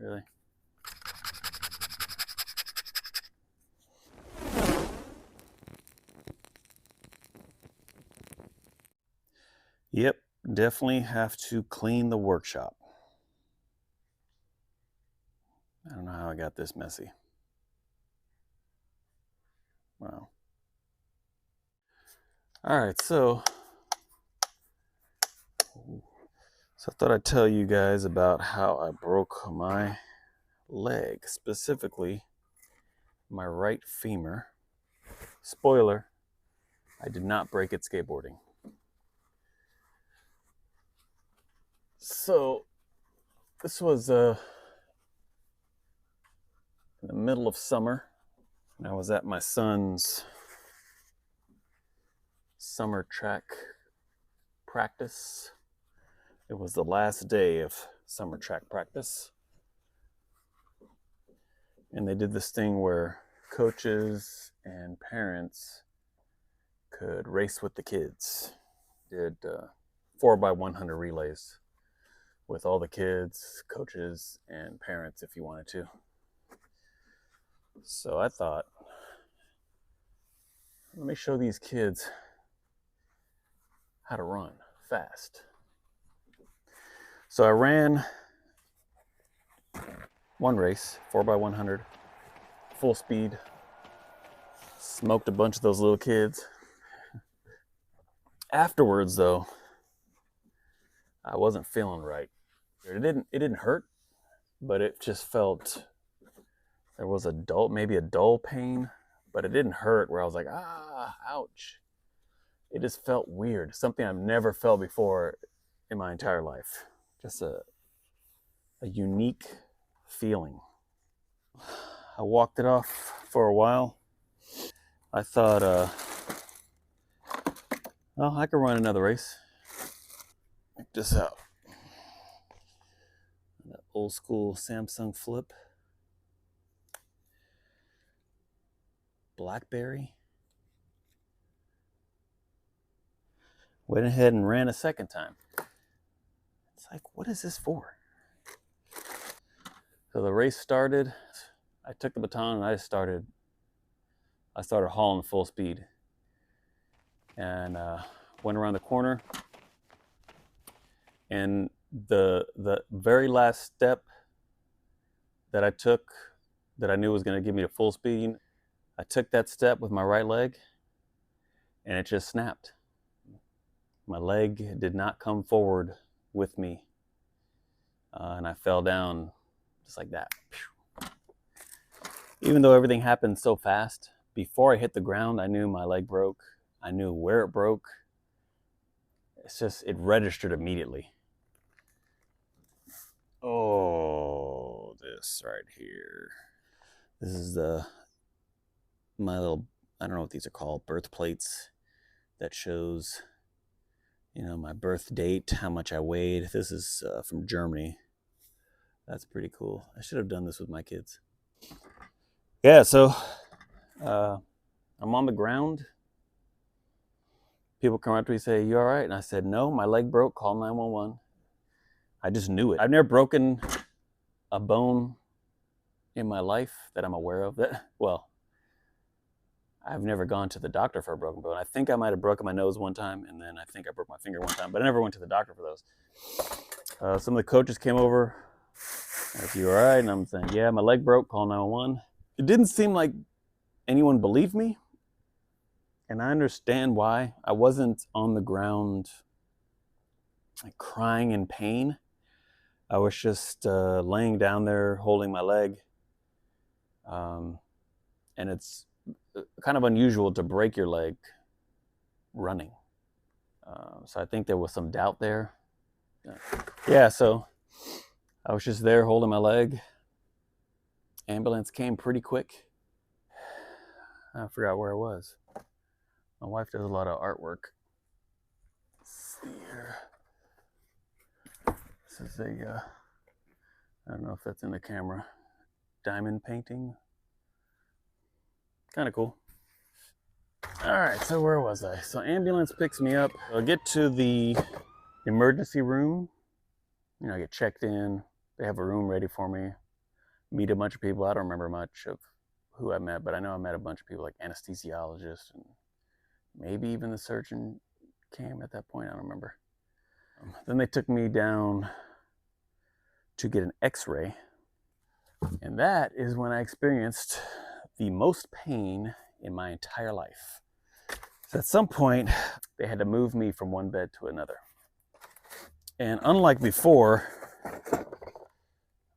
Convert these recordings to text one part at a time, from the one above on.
Really? Yep, definitely have to clean the workshop. I don't know how I got this messy. Wow. All right, so I thought I'd tell you guys about how I broke my leg, specifically my right femur. Spoiler, I did not break it skateboarding. So this was in the middle of summer, and I was at my son's summer track practice. It was the last day of summer track practice. And they did this thing where coaches and parents could race with the kids. Did 4x100 relays with all the kids, coaches, and parents if you wanted to. So I thought, let me show these kids how to run fast. So I ran one race, 4x100, full speed, smoked a bunch of those little kids. Afterwards, though, I wasn't feeling right. It didn't hurt, but it just felt, there was maybe a dull pain, but it didn't hurt where I was like, ouch. It just felt weird, something I've never felt before in my entire life. Just a unique feeling. I walked it off for a while. I thought, well, I could run another race. Check this out. That old school Samsung flip. Blackberry. Went ahead and ran a second time. It's like, what is this for? So the race started. I took the baton and I started hauling full speed. And went around the corner. And the very last step that I took, that I knew was going to give me the full speed, I took that step with my right leg, and it just snapped. My leg did not come forward with me, and I fell down just like that. Even though everything happened so fast, before I hit the ground, I knew my leg broke. I knew where it broke. It's just, it registered immediately. Oh, this right here. This is my little, I don't know what these are called, birth plates that shows, my birth date, how much I weighed. This is from Germany. That's pretty cool. I should have done this with my kids. Yeah, so I'm on the ground. People come up to me and say, "You all right?" And I said, "No, my leg broke, call 911. I just knew it. I've never broken a bone in my life that I'm aware of. I've never gone to the doctor for a broken bone. I think I might have broken my nose one time, and then I think I broke my finger one time, but I never went to the doctor for those. Some of the coaches came over, asked, "You all right?" And I'm saying, "Yeah, my leg broke, call 911. It didn't seem like anyone believed me, and I understand why. I wasn't on the ground like crying in pain. I was just laying down there holding my leg, and it's kind of unusual to break your leg running. So I think there was some doubt there. Yeah, so I was just there holding my leg. Ambulance came pretty quick. I forgot where I was. My wife does a lot of artwork. Let's see here. This is I don't know if that's in the camera, diamond painting. Kind of cool. All right, so where was I? So ambulance picks me up. I'll get to the emergency room. I get checked in. They have a room ready for me. meet a bunch of people. I don't remember much of who I met, but I know I met a bunch of people like anesthesiologists and maybe even the surgeon came at that point. I don't remember. Then they took me down to get an x-ray. And that is when I experienced the most pain in my entire life. So at some point, they had to move me from one bed to another. And unlike before,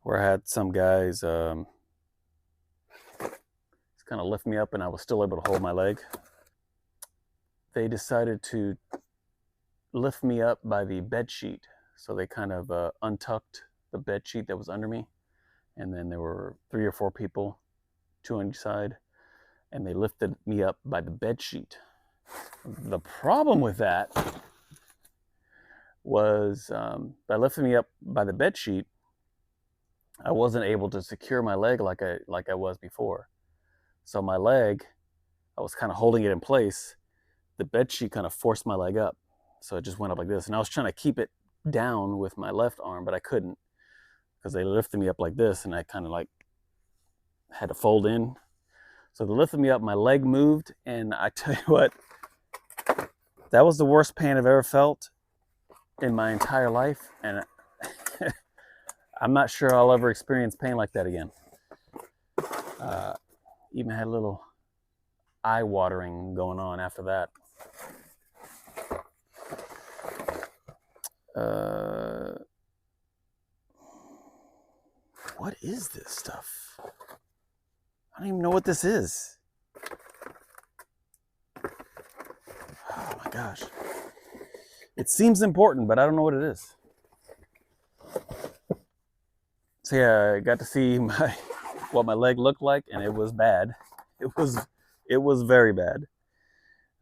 where I had some guys kind of lift me up and I was still able to hold my leg, they decided to lift me up by the bed sheet. So they kind of untucked the bed sheet that was under me. And then there were 3 or 4 people, 2 on each side, and they lifted me up by the bed sheet. The problem with that was by lifting me up by the bed sheet, I wasn't able to secure my leg like I was before. So my leg, I was kind of holding it in place. The bed sheet kind of forced my leg up. So it just went up like this. And I was trying to keep it down with my left arm, but I couldn't because they lifted me up like this and I kind of like had to fold in. So they lifted me up, my leg moved, and I tell you what, that was the worst pain I've ever felt in my entire life. And I'm not sure I'll ever experience pain like that again. Even had a little eye watering going on after that. What is this stuff? I don't even know what this is. Oh my gosh. It seems important, but I don't know what it is. So yeah, I got to see what my leg looked like, and it was bad. It was very bad.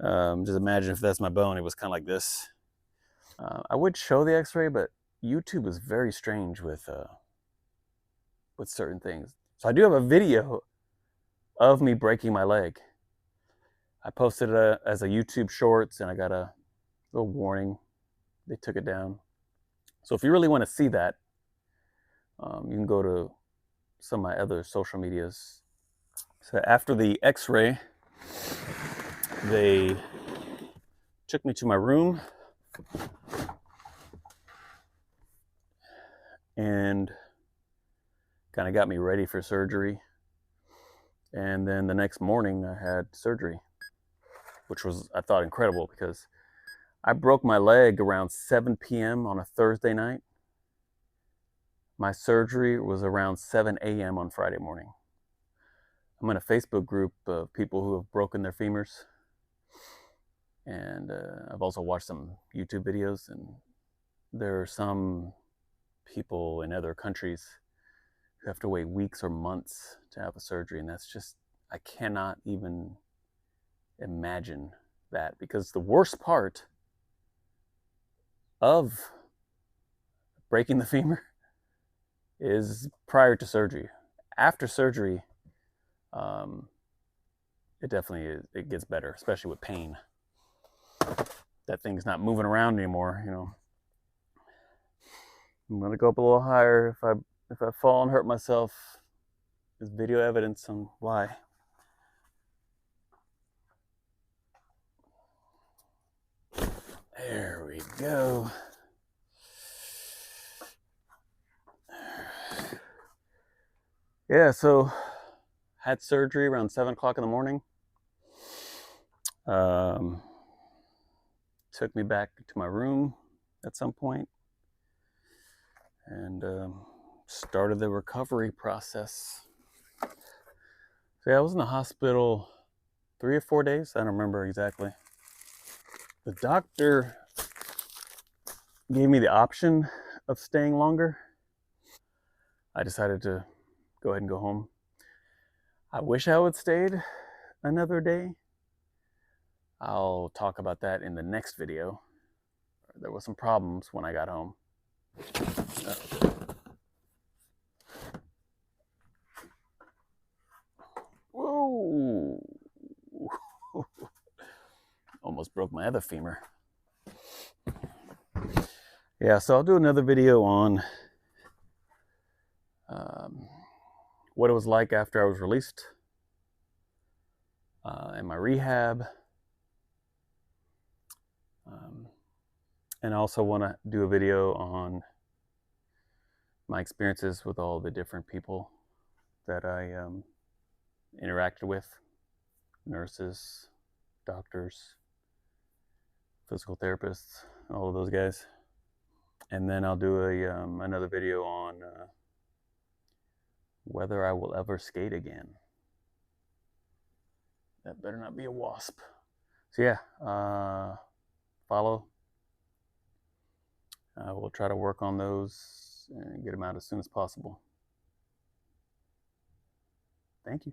Just imagine if that's my bone, it was kind of like this. I would show the x-ray, but YouTube is very strange with certain things. So I do have a video of me breaking my leg. I posted it as a YouTube Shorts, and I got a little warning. They took it down. So if you really want to see that, you can go to some of my other social medias. So after the x-ray, they took me to my room and kind of got me ready for surgery. And then the next morning I had surgery, which was, I thought, incredible because I broke my leg around 7 p.m. on a Thursday night. My surgery was around 7 a.m. on Friday morning. I'm in a Facebook group of people who have broken their femurs. And I've also watched some YouTube videos, and there are some people in other countries who have to wait weeks or months to have a surgery. And that's just, I cannot even imagine that, because the worst part of breaking the femur is prior to surgery. After surgery, it definitely is, it gets better, especially with pain. That thing's not moving around anymore, you know. I'm gonna go up a little higher. If I fall and hurt myself, there's video evidence on why. There we go. Yeah, so had surgery around 7 o'clock in the morning. Took me back to my room at some point and started the recovery process. So yeah, I was in the hospital 3 or 4 days. I don't remember exactly. The doctor gave me the option of staying longer. I decided to go ahead and go home. I wish I would stayed another day. I'll talk about that in the next video. There were some problems when I got home. Whoa! Almost broke my other femur. Yeah, so I'll do another video on what it was like after I was released in my rehab. And I also want to do a video on my experiences with all the different people that I interacted with, nurses, doctors, physical therapists, all of those guys. And then I'll do another video on whether I will ever skate again. That better not be a wasp. So yeah, follow. We'll try to work on those and get them out as soon as possible. Thank you.